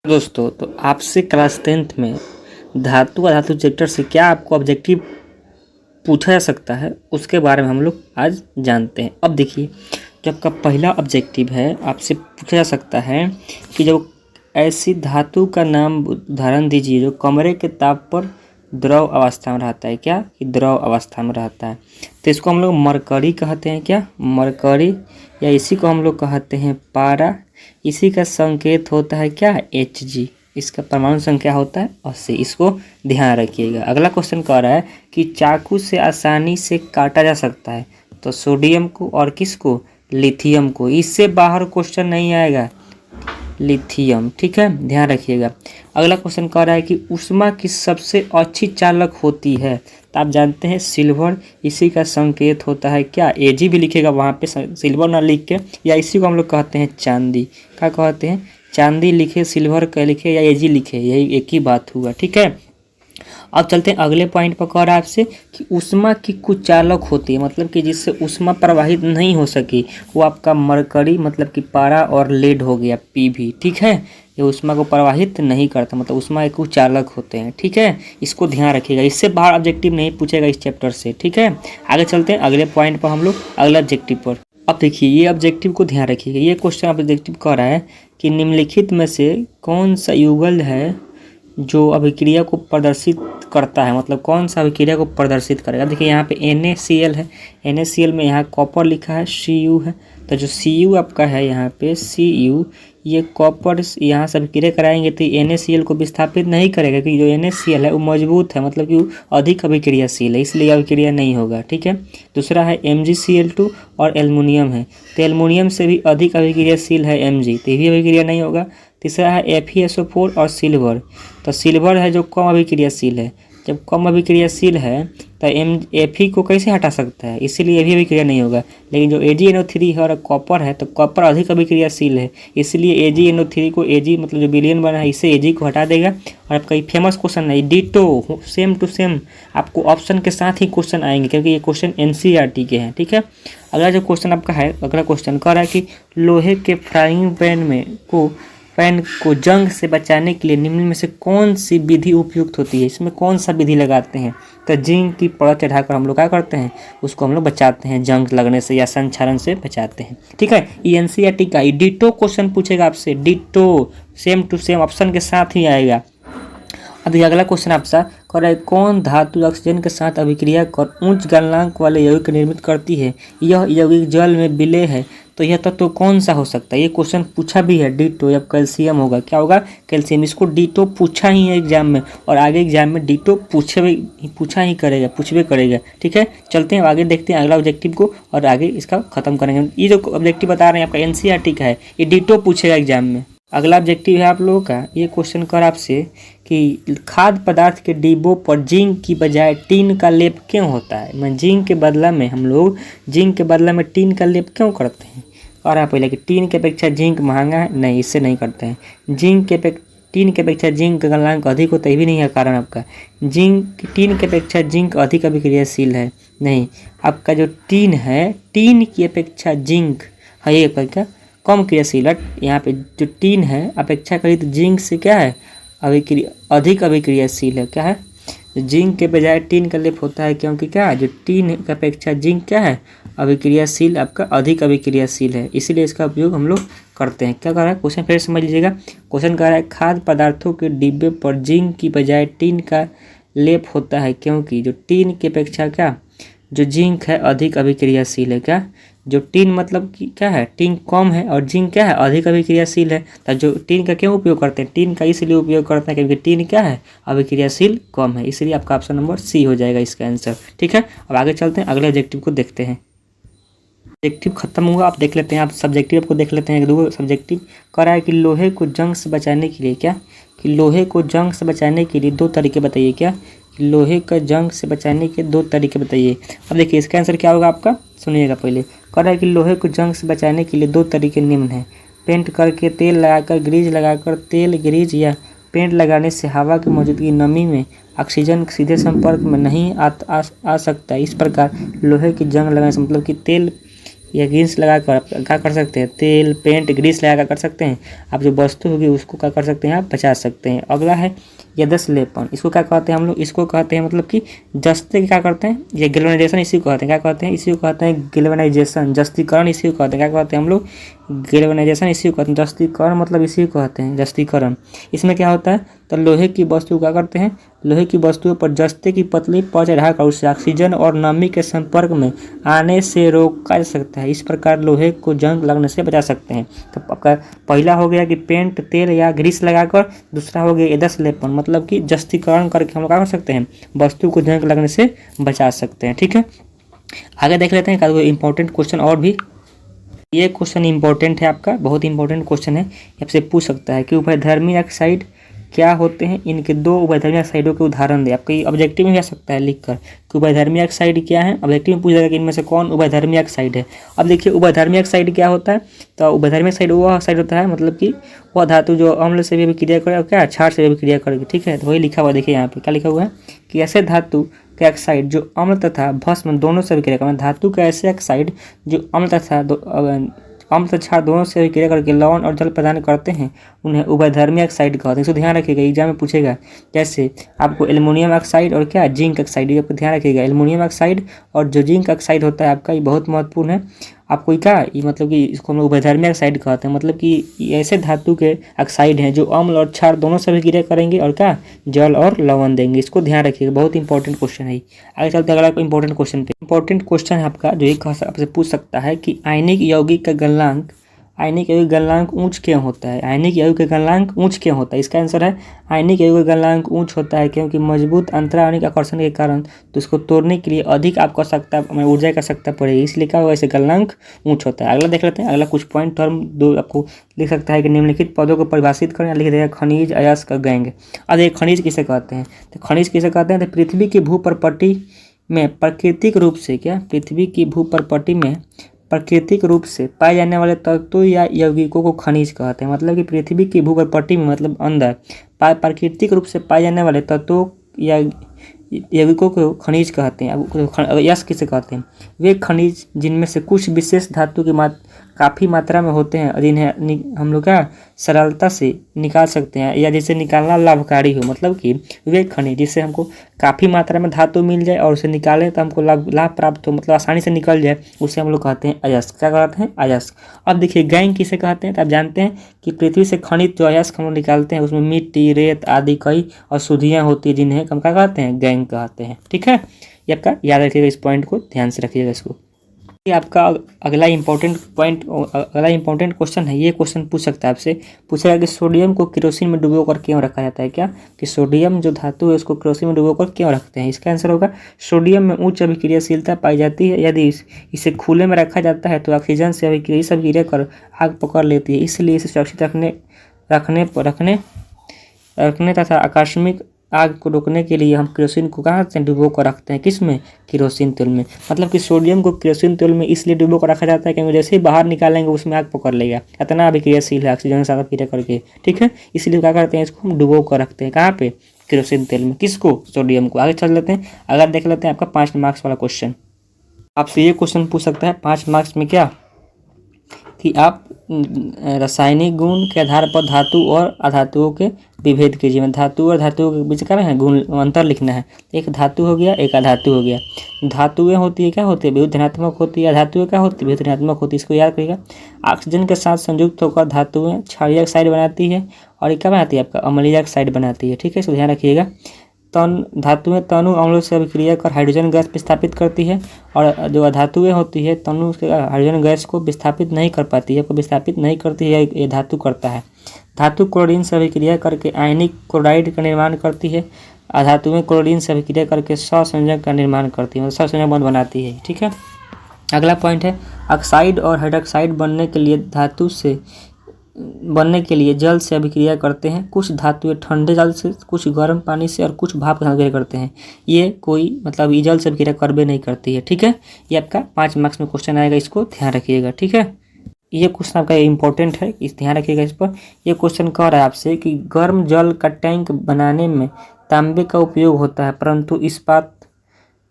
दोस्तों, तो आपसे क्लास 10th में धातु अधातु चैप्टर से क्या आपको ऑब्जेक्टिव पूछा जा सकता है उसके बारे में हम लोग आज जानते हैं। अब देखिए, जो आपका पहला ऑब्जेक्टिव है, आपसे पूछा जा सकता है कि जो ऐसी धातु का नाम उदाहरण दीजिए जो कमरे के ताप पर द्रव अवस्था में रहता है। क्या कि द्रव अवस्था में रहता है, तो इसको हम लोग मरकरी कहते हैं। क्या मरकरी, या इसी को हम लोग कहते हैं पारा। इसी का संकेत होता है क्या, Hg। इसका परमाणु संख्या होता है 80। इसको ध्यान रखिएगा। अगला क्वेश्चन कह रहा है कि चाकू से आसानी से काटा जा सकता है, तो सोडियम को और किसको, लिथियम को। इससे बाहर क्वेश्चन नहीं आएगा, लिथियम। ठीक है, ध्यान रखिएगा। अगला क्वेश्चन कह रहा है कि ऊष्मा की सबसे अच्छी चालक होती है, तो आप जानते हैं सिल्वर। इसी का संकेत होता है क्या, Ag भी लिखेगा वहाँ पे, सिल्वर ना लिख के। या इसी को हम लोग कहते हैं चांदी। क्या कहते हैं, चांदी लिखे, सिल्वर का लिखे या Ag लिखे, यही एक ही बात हुआ। ठीक है, अब चलते हैं अगले पॉइंट पर। कह रहा है आपसे कि ऊष्मा की कुचालक होती है, मतलब कि जिससे ऊष्मा प्रवाहित नहीं हो सकी, वो आपका मरकरी मतलब कि पारा और लेड हो गया, Pb। ठीक है, ये ऊष्मा को प्रवाहित नहीं करता, मतलब ऊष्मा एक कुचालक होते हैं। ठीक है, इसको ध्यान रखिएगा। इससे बाहर ऑब्जेक्टिव नहीं पूछेगा इस चैप्टर से। ठीक है, आगे चलते हैं अगले पॉइंट पर हम लोग, अगले ऑब्जेक्टिव पर। अब देखिए, ये ऑब्जेक्टिव को ध्यान रखिएगा। ये क्वेश्चन ऑब्जेक्टिव कह रहा है कि निम्नलिखित में से कौन सा युगल है जो अभिक्रिया को प्रदर्शित करता है, मतलब कौन सा अभिक्रिया को प्रदर्शित करेगा। देखिए यहाँ पे NaCl है, NaCl में यहाँ कॉपर लिखा है, Cu है, तो जो Cu आपका है यहाँ पे Cu, ये कॉपर यहाँ से अभिक्रिया कराएंगे तो NaCl को विस्थापित नहीं करेगा, क्योंकि जो NaCl है वो मजबूत है, मतलब कि वो अधिक अभिक्रियाशील है, इसलिए अभिक्रिया नहीं होगा। ठीक है, दूसरा है MgCl2 और एल्युमिनियम है, तो एल्युमिनियम से भी अधिक अभिक्रियाशील है Mg, तो ये भी अभिक्रिया नहीं होगा। तीसरा है FeSO4 और सिल्वर, तो सिल्वर है जो कम अभिक्रियाशील है। जब कम अभिक्रियाशील है तो Fe को कैसे हटा सकता है, इसीलिए ये भी अभिक्रिया नहीं होगा। लेकिन जो AgNO3 है और कॉपर है, तो कॉपर अधिक अभिक्रियाशील है, इसलिए AgNO3 को Ag मतलब जो विलयन बना है इससे Ag को हटा देगा। और आपका ये फेमस क्वेश्चन है, डिटो सेम टू सेम, आपको ऑप्शन के साथ ही क्वेश्चन आएंगे, क्योंकि ये क्वेश्चन NCERT के हैं। ठीक है, अगला जो क्वेश्चन आपका है, अगला क्वेश्चन कह रहा है कि लोहे के फ्राइंग पैन को जंग से बचाने के लिए निम्न में से कौन सी विधि उपयुक्त होती है। इसमें कौन सा विधि लगाते हैं, तो जिंक की परत चढ़ाकर हम लोग क्या करते हैं, उसको हम लोग बचाते हैं, जंग लगने से या संक्षारण से बचाते हैं। ठीक है, ये NCERT का डिटो क्वेश्चन पूछेगा आपसे, ditto same to same option के साथ ही आएगा। अब ये अगला क्वेश्चन आपसे कह रहा है, कौन धातु ऑक्सीजन के साथ अभिक्रिया कर उच्च गलनांक वाले यौगिक निर्मित करती है, यह यौगिक जल में विलेय है, तो यह तत्व कौन सा हो सकता है। ये क्वेश्चन पूछा भी है, डिटो। अब कैल्शियम होगा, क्या होगा, कैल्शियम। इसको डिटो पूछा ही है एग्जाम में, और आगे एग्जाम में डिटो पूछा ही करेगा, पूछबे करेगा। ठीक है, चलते हैं आगे, देखते हैं अगला ऑब्जेक्टिव को और आगे इसका खत्म करेंगे। ये जो ऑब्जेक्टिव बता रहे हैं आपका NCERT का है, ये डिटो पूछेगा एग्जाम में। अगला ऑब्जेक्टिव है आप लोगों का, ये क्वेश्चन कर आपसे कि खाद्य पदार्थ के डिब्बों पर जिंक की बजाय टीन का लेप क्यों होता है। मैं जिंक के बदला में हम लोग जिंक के बदला में टीन का लेप क्यों करते हैं। और आप पहले कि टीन के अपेक्षा जिंक महंगा है, नहीं, इससे नहीं करते हैं। टीन के अपेक्षा जिंक का गलनांक अधिक होता है, भी नहीं है कारण आपका। टीन के अपेक्षा जिंक अधिक अभिक्रियाशील है, नहीं। आपका जो टीन है, टीन की अपेक्षा जिंक है ये क्या, कम क्रियाशील है। यहाँ पे जो टीन है अपेक्षाकृत जिंक से क्या है, अधिक अभिक्रियाशील है। क्या है, जिंक के बजाय टीन का लेप होता है, क्योंकि क्या है, जो टीन की अपेक्षा जिंक क्या है, अभिक्रियाशील, आपका अधिक अभिक्रियाशील है, इसीलिए इसका उपयोग हम लोग करते हैं। क्या कर रहा है क्वेश्चन, फिर समझ लीजिएगा। क्वेश्चन कह रहा है, खाद्य पदार्थों के डिब्बे पर जिंक की बजाय टीन का लेप होता है, क्योंकि जो टीन की अपेक्षा क्या, जो जिंक है अधिक अभिक्रियाशील है। क्या, जो टीन मतलब कि क्या है, टीन कम है और जिंक क्या है, अधिक अभिक्रियाशील है। तो जो टीन का क्यों उपयोग करते हैं, टीन का इसलिए उपयोग करते हैं क्योंकि टीन क्या है, अभिक्रियाशील कम है, इसलिए आपका ऑप्शन नंबर C हो जाएगा इसका आंसर। ठीक है, अब आगे चलते हैं, अगले ऑब्जेक्टिव को देखते हैं। ऑब्जेक्टिव खत्म हुआ, आप देख लेते हैं, आप सब्जेक्टिव को देख लेते हैं। दो सब्जेक्टिव कह रहा है कि लोहे को जंग से बचाने के लिए, क्या कि लोहे को जंग से बचाने के लिए दो तरीके बताइए। क्या, लोहे का जंग से बचाने के दो तरीके बताइए। अब देखिए इसका आंसर क्या होगा आपका, सुनिएगा पहले। कह रहा है कि लोहे को जंग से बचाने के लिए दो तरीके निम्न हैं, पेंट करके, तेल लगाकर, ग्रीज लगाकर। तेल, ग्रीज या पेंट लगाने से हवा की मौजूदगी नमी में ऑक्सीजन सीधे संपर्क में नहीं आ सकता। इस प्रकार लोहे की जंग लगाने से, मतलब कि तेल या ग्रीस लगाकर आप क्या कर सकते हैं, तेल, पेंट, ग्रीस लगा कर सकते हैं। आप जो वस्तु होगी उसको क्या कर सकते हैं, आप बचा सकते हैं। अगला है यदस लेपन, इसको क्या कहते हैं हम लोग, इसको कहते हैं मतलब कि जस्ते क्या करते हैं, ये गैल्वेनाइजेशन इसी को कहते हैं, क्या कहते हैं, इसी को कहते हैं गैल्वेनाइजेशन, जस्तीकरण इसी को कहते हैं, क्या कहते हैं हम लोग, गैल्वेनाइजेशन इसी को कहते हैं, जस्तीकरण मतलब इसी को कहते हैं, जस्तीकरण। इसमें क्या होता है, तो लोहे की वस्तु क्या करते हैं, लोहे की वस्तुओं पर जस्ते की पतली परत चढ़ाकर उससे ऑक्सीजन और नमी के संपर्क में आने से रोका जा सकता है। इस प्रकार लोहे को जंग लगने से बचा सकते हैं। तो आपका पहला हो गया कि पेंट, तेल या ग्रीस लगाकर, दूसरा हो गया एदस लेपन मतलब कि जस्तीकरण करके हम लोग क्या कर सकते हैं, वस्तु को जंग लगने से बचा सकते हैं। ठीक है, आगे देख लेते हैं इंपॉर्टेंट क्वेश्चन और भी। ये क्वेश्चन इंपॉर्टेंट है आपका, बहुत इंपॉर्टेंट क्वेश्चन है, आपसे पूछ सकता है कि उभयधर्मी ऑक्साइड क्या होते हैं, इनके दो उभयधर्मी ऑक्साइडों के उदाहरण दे। आपका ऑब्जेक्टिव में आ सकता है लिखकर कि उभयधर्मी ऑक्साइड क्या है, ऑब्जेक्टिव में पूछ जाएगा कि इनमें से कौन उभयधर्मी ऑक्साइड है। अब देखिए उभयधर्मी ऑक्साइड क्या होता है, तो उभयधर्मी ऑक्साइड वो ऑक्साइड होता है मतलब कि वह धातु जो अम्ल से भी अभिक्रिया करे और क्या क्षार से भी अभिक्रिया करेगी। ठीक है, तो वही लिखा हुआ देखिए यहाँ पे क्या लिखा हुआ है कि ऐसे धातु के ऑक्साइड जो अम्ल तथा भस्म दोनों से अभिक्रिया करें, धातु के ऐसे ऑक्साइड जो अम्ल तथा अम्ल तथा क्षार दोनों से अभिक्रिया करके लवण और जल प्रदान करते हैं उन्हें उभयधर्मी ऑक्साइड कहते हैं। इसको ध्यान रखिएगा, एग्जाम में पूछेगा। जैसे आपको एल्युमिनियम ऑक्साइड और क्या जिंक ऑक्साइड, ये आपको ध्यान रखिएगा। एल्युमिनियम ऑक्साइड और जो जिंक ऑक्साइड होता है आपका, ये बहुत महत्वपूर्ण है आपको। क्या ये मतलब कि इसको हम लोग उभयधर्मी ऑक्साइड कहते हैं, मतलब कि ये ऐसे धातु के ऑक्साइड हैं जो अम्ल और क्षार दोनों से अभिक्रिया करेंगे और क्या जल और लवण देंगे। इसको ध्यान रखिएगा, बहुत इंपॉर्टेंट क्वेश्चन है। आगे चलते हैं अगला इंपॉर्टेंट क्वेश्चन पे। इंपॉर्टेंट क्वेश्चन है आपका जो एक आपसे पूछ सकता है कि आयनिक यौगिक का गलनांक, आयनिक यौगिक गलनांक ऊंच क्यों होता है, आयनिक यौगिक का गलनांक ऊंच क्यों होता है। इसका आंसर है आयनिक यौगिक का गलनांक ऊंच होता है क्योंकि मजबूत अंतराणिक आकर्षण के कारण तो इसको तोड़ने के लिए अधिक आपको आवश्यकता ऊर्जा की आवश्यकता पड़ेगी, इसलिए क्या होगा, इसे गलनांक ऊंच होता है। अगला देख लेते हैं, अगला कुछ पॉइंट टर्म दो आपको लिख सकता है कि निम्नलिखित पदों को परिभाषित करें, लिख देगा खनिज, अयस्क, गैंग। अब ये खनिज किसे कहते हैं, तो खनिज किसे कहते हैं, तो पृथ्वी की भूप्रपट्टी में प्राकृतिक रूप से क्या, पृथ्वी की भूप्रपट्टी में प्राकृतिक रूप से पाए जाने वाले तत्वों या यौगिकों को खनिज कहते हैं। मतलब कि पृथ्वी की भूप्रपट्टी में मतलब अंदर प्राकृतिक रूप से पाए जाने वाले तत्वों या यौगिकों को खनिज कहते हैं। अब यश किसे कहते हैं, वे खनिज जिनमें से कुछ विशेष धातु की काफ़ी मात्रा में होते हैं जिन्हें हम लोग क्या सरलता से निकाल सकते हैं या जिसे निकालना लाभकारी हो। मतलब कि वे खनिज जिससे हमको काफ़ी मात्रा में धातु मिल जाए और उसे निकालें तो हमको लाभ प्राप्त हो, मतलब आसानी से निकल जाए, उसे हम लोग कहते हैं अयस्क। क्या कहते हैं, अयस्क। अब देखिए गैंग किसे कहते हैं, तो आप जानते हैं कि पृथ्वी से खनिज जो अयस्क हम लोग निकालते हैं उसमें मिट्टी, रेत आदि कई अशुद्धियाँ होती है जिन्हें हम क्या कहते हैं, गैंग कहते हैं। ठीक है, ये आपका याद रखिएगा, इस पॉइंट को ध्यान से रखिएगा इसको। ये आपका अगला इंपॉर्टेंट पॉइंट, अगला इंपॉर्टेंट क्वेश्चन है। ये क्वेश्चन पूछ सकता है आपसे, पूछेगा कि सोडियम को केरोसिन में डुबो कर क्यों रखा जाता है, क्या कि सोडियम जो धातु है उसको केरोसिन में डुबो कर क्यों रखते हैं। इसका आंसर होगा सोडियम में उच्च अभिक्रियाशीलता पाई जाती है, यदि इसे खुले में रखा जाता है तो ऑक्सीजन से अभिक्रिया कर आग पकड़ लेती है, इसलिए इसे सुरक्षित रखने तथा आकस्मिक आग को रोकने के लिए हम केरोसिन को कहाँ से डुबो कर रखते हैं, किसमें, केरोसिन तेल में। मतलब कि सोडियम को केरोसिन तेल में इसलिए डुबो कर रखा जाता है क्योंकि जैसे ही बाहर निकालेंगे उसमें आग पकड़ लेगा, इतना अभिक्रियाशील है ऑक्सीजन के साथ अभिक्रिया करके। ठीक है, इसलिए क्या करते हैं, इसको हम डुबो कर रखते हैं कहाँ पे, केरोसिन तेल में। किसको, सोडियम को। आगे चल लेते हैं, अगर देख लेते हैं आपका 5 मार्क्स वाला क्वेश्चन। आपसे ये क्वेश्चन पूछ सकता है 5 मार्क्स में क्या, कि आप रासायनिक गुण के आधार पर धातु और अधातुओं के विभेद कीजिए। धातु और धातुओं के बीच का है गुण अंतर लिखना है। एक धातु हो गया, एक अधातु हो गया। धातुएं होती है क्या होती है, विद्युत ऋणात्मक होती है, अधातुएं क्या होती है, विद्युत ऋणात्मक होती है। इसको याद करिएगा। ऑक्सीजन के साथ संयुक्त होकर धातुएं क्षारीय ऑक्साइड बनाती है और ये क्या बनाती है, आपका अम्लीय ऑक्साइड बनाती है। ठीक है, इसको ध्यान रखिएगा। धातुएं तनु अम्लों से अभिक्रिया कर हाइड्रोजन गैस विस्थापित करती है और जो अधातुएं होती है तनु हाइड्रोजन गैस को विस्थापित नहीं कर पाती है, को विस्थापित नहीं करती है, ये धातु करता है। धातु क्लोरीन से अभिक्रिया करके आयनिक क्लोराइड का निर्माण करती है, अधातुएं क्लोरीन से अभिक्रिया करके सहसंयोजक का निर्माण करती है, मतलब सहसंयोजक बंध बनाती है। ठीक है, अगला पॉइंट है ऑक्साइड और हाइड्रोक्साइड बनने के लिए जल से अभिक्रिया करते हैं। कुछ धातुएं ठंडे जल से, कुछ गर्म पानी से और कुछ भाप के साथ अभिक्रिया करते हैं। ये कोई मतलब ये जल से अभिक्रिया करबे नहीं करती है। ठीक है, ये आपका 5 मार्क्स में क्वेश्चन आएगा, इसको ध्यान रखिएगा। ठीक है, ये क्वेश्चन आपका इंपॉर्टेंट है, इस ध्यान रखिएगा इस पर। ये क्वेश्चन कह रहा है आपसे कि गर्म जल का टैंक बनाने में तांबे का उपयोग होता है, परंतु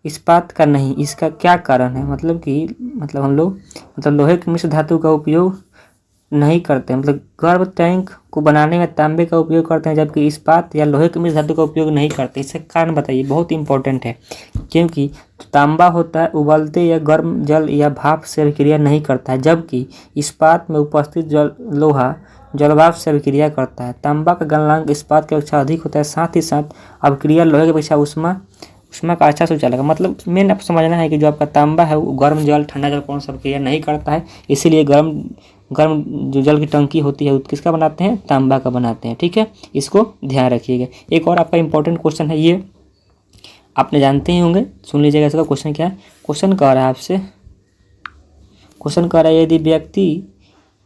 इस्पात का नहीं, इसका क्या कारण है? मतलब कि हम लोग लोहे की मिश्र धातु का उपयोग नहीं करते, मतलब गर्भ टैंक को बनाने में तांबे का उपयोग करते हैं, जबकि इस्पात या लोहे की मिश्र धातु का उपयोग नहीं करते। इसका कारण बताइए, बहुत इंपॉर्टेंट है। क्योंकि तांबा होता है उबलते या गर्म जल या भाप से अभिक्रिया नहीं करता है, जबकि इस्पात में उपस्थित लोहा जलवाष्प से अभिक्रिया करता है। तांबा का गलनांक इस्पात की अपेक्षा अधिक होता है, साथ ही साथ अभिक्रिया लोहे की अपेक्षा उष्मा का अच्छा से चलेगा। मतलब मेन आपको समझना है कि जो आपका तांबा है वो गर्म जल ठंडा जल कौन सा अभिक्रिया नहीं करता है, इसीलिए गर्म जो जल की टंकी होती है किसका बनाते हैं? तांबा का बनाते हैं। ठीक है, इसको ध्यान रखिएगा। एक और आपका इंपॉर्टेंट क्वेश्चन है, ये आपने जानते ही होंगे, सुन लीजिएगा। इसका क्वेश्चन क्या है? क्वेश्चन कह रहा है आपसे, क्वेश्चन कह रहा है यदि व्यक्ति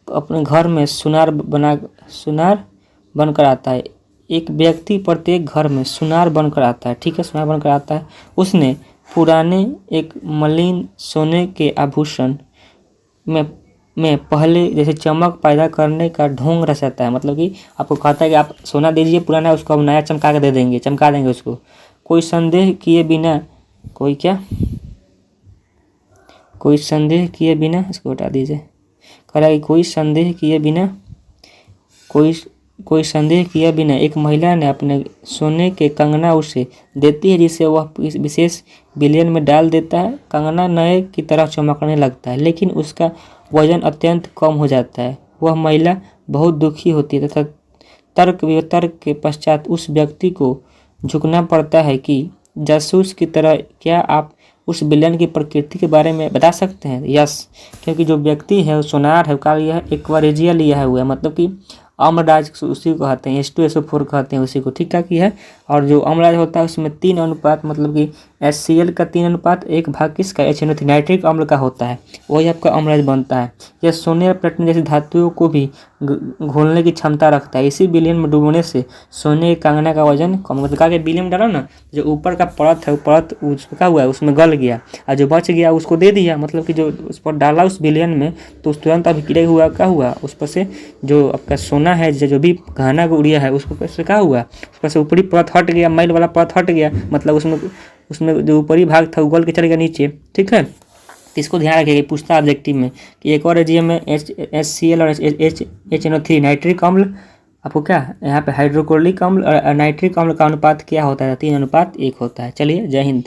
अपने घर में सुनार बनकर आता है, एक व्यक्ति प्रत्येक घर में सुनार बनकर आता है, ठीक है, सुनार बनकर आता है, उसने पुराने एक मलिन सोने के आभूषण में पहले जैसे चमक पैदा करने का ढोंग रचाता है। मतलब कि आपको कहता है कि आप सोना दीजिए पुराना, उसको हम नया चमका के दे देंगे, चमका देंगे उसको। कोई संदेह किए बिना इसको हटा दीजिए। कह रहा है कि कोई संदेह किए बिना एक महिला ने अपने सोने के कंगना उसे देती है, जिसे वह इस विशेष विलयन में डाल देता है। कंगना नए की तरह चमकने लगता है, लेकिन उसका वजन अत्यंत कम हो जाता है। वह महिला बहुत दुखी होती है तथा तर्क वितर्क के पश्चात उस व्यक्ति को झुकना पड़ता है कि जासूस की तरह, क्या आप उस विलयन की प्रकृति के बारे में बता सकते हैं? यस, क्योंकि जो व्यक्ति है वो सोनार है, क्या लिया है? एक्वारेजिया लिया हुआ है, मतलब कि अम्लराज उसी को कहते हैं, H2SO4 कहते हैं उसी को, ठीक है की है। और जो अम्लराज होता है उसमें 3 अनुपात, मतलब कि HCl का 3 अनुपात 1 भाग किसका? HNO3 नाइट्रिक अम्ल का होता है, वही आपका अम्लराज बनता है। यह सोने और प्लेटिनम जैसी धातुओं को भी घोलने की क्षमता रखता है। इसी विलयन में डूबने से सोने के कंगना का वजन कम होता है। कहा कि विलयन में डाला ना, जो ऊपर का परत है वो परत उसका हुआ है, उसमें गल गया, और जो बच गया उसको दे दिया, मतलब कि जो उस पर डाला उस विलयन में, तो उस तुरंत अभिक्रिया हुआ, क्या हुआ? उस पर से जो आपका सोना है, जो भी गहना गुड़िया है, उसको से क्या हुआ? उस पर से ऊपरी परत हट गया, मैल वाला परत हट गया, मतलब उसमें जो ऊपरी भाग था उगल के चल गया नीचे। ठीक है, इसको ध्यान रखिएगा, पूछता है ऑब्जेक्टिव में कि एक और एजीएम में HCl और HNO3 नाइट्रिक अम्ल, आपको क्या यहाँ पे हाइड्रोक्लोरिक अम्ल और नाइट्रिक अम्ल का अनुपात क्या होता है? 3 अनुपात 1 होता है। चलिए, जय हिंद।